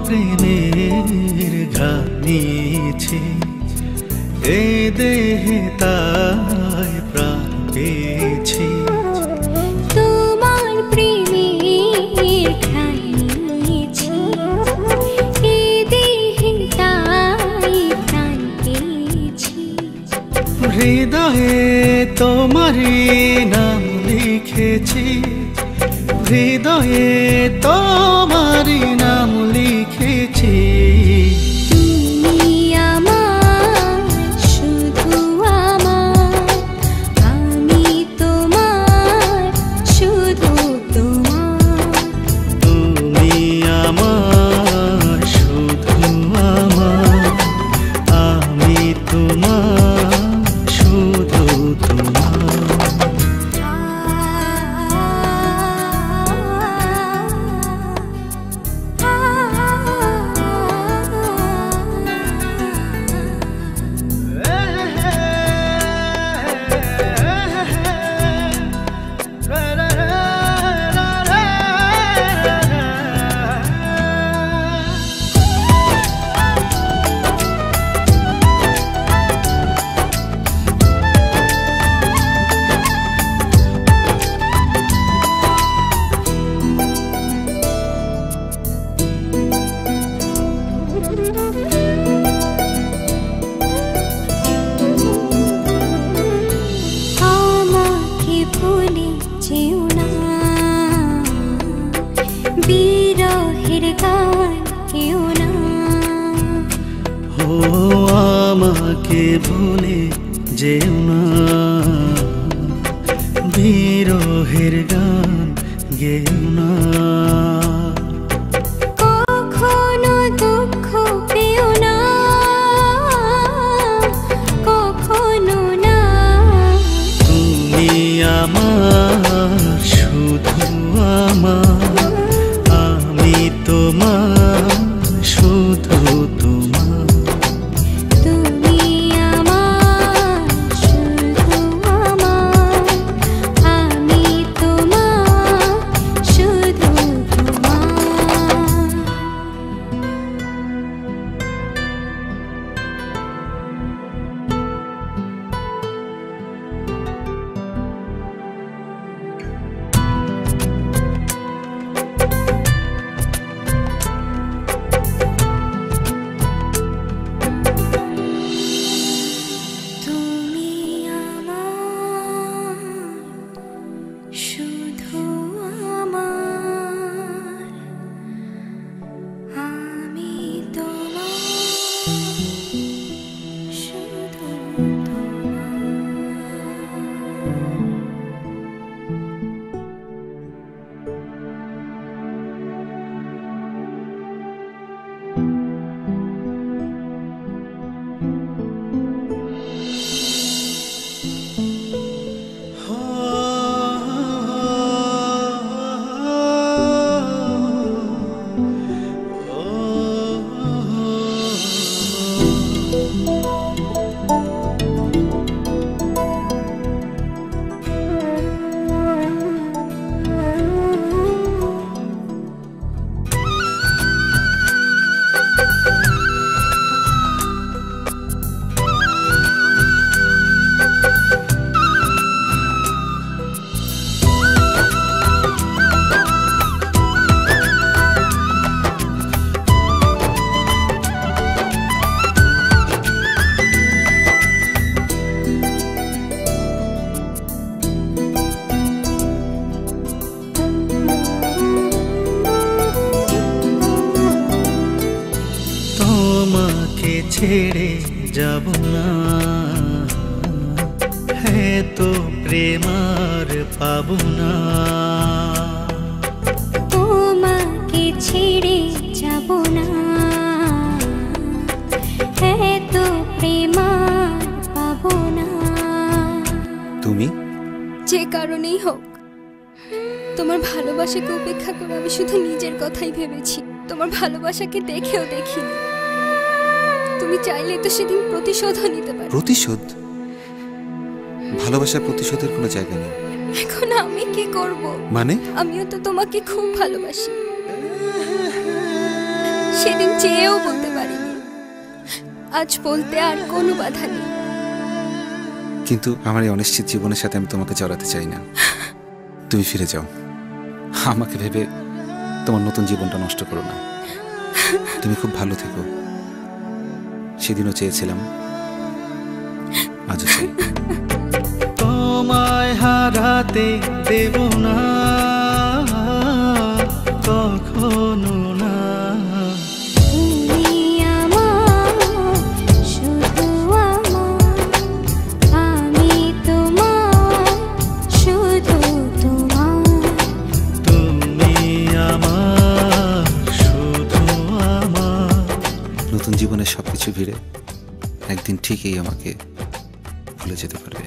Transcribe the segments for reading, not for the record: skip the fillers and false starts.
প্রেমের ঘানিয়েছি এ দেহে তাই প্রাণ পেয়েছি তোমার প্রেমের ঘানিয়েছি এ দেহে তাই প্রাণ পেয়েছি হৃদয়ে তোমারই নাম লিখেছি হৃদয়ে তোমারই নাম লিখেছি তুমি আমার শুধু আমার আমি তোমার শুধু তোমার তুমি আমার শুধু আমার আমি তোমার শুধু তোমার বিরহের গান কেউ না ও আমাকে ভুলে যেও না বিরহের গান গেও না কখনো দুঃখ পেও না কখনো না তুমি আমার শুধু আমার আমি তোমার শুধু তোমার তুমি আমার শুধু আমার আমি তোমার শুধু তোমার তুমি আমার শুধু আমার আমি তোমার শুধু তোমাকে ছেড়ে যাব না হ্যাঁ তো প্রেম আর পাব না তোমাকে ছেড়ে যাব না এত প্রেম আর পাবো না তুমি যে কারণেই হোক তোমার ভালোবাসাকে উপেক্ষা করে আমি শুধু নিজের কথাই ভেবেছি তোমার ভালোবাসাকে দেখেও দেখিনি তুমি চাইলে তো সেদিন প্রতিশোধও নিতে পারো প্রতিশোধ ভালোবাসার প্রতিশোধের কোনো জায়গা নেই এখন আমি কি করব মানে আমিও তো তোমাকে খুব ভালোবাসি সেদিন চেয়েও বলতে পারিনি, আজ বলতে আর কোনো বাধা নেই। কিন্তু আমার এই অনিশ্চিত জীবনের সাথে আমি তোমাকে জড়াতে চাই না। তুমি ফিরে যাও, আমাকে ভেবে তোমার নতুন জীবনটা নষ্ট করো না। তুমি খুব ভালো থেকো, সেদিনও চেয়েছিলাম, আজও চাই। তোমায় হারাতে দেব না কখনো না। তুমি আমার, শুধু আমার, আমি তোমার, শুধু তোমার। তুমি আমার, শুধু আমার। নতুন জীবনের সবকিছু ভিড়ে একদিন ঠিকই আমাকে ভুলে যেতে পারবে।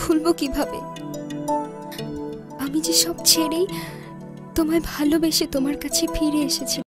ভুলবো কিভাবে? আমি যে সব ছেড়েই তোমায় ভালোবেসে তোমার কাছে ফিরে এসেছি।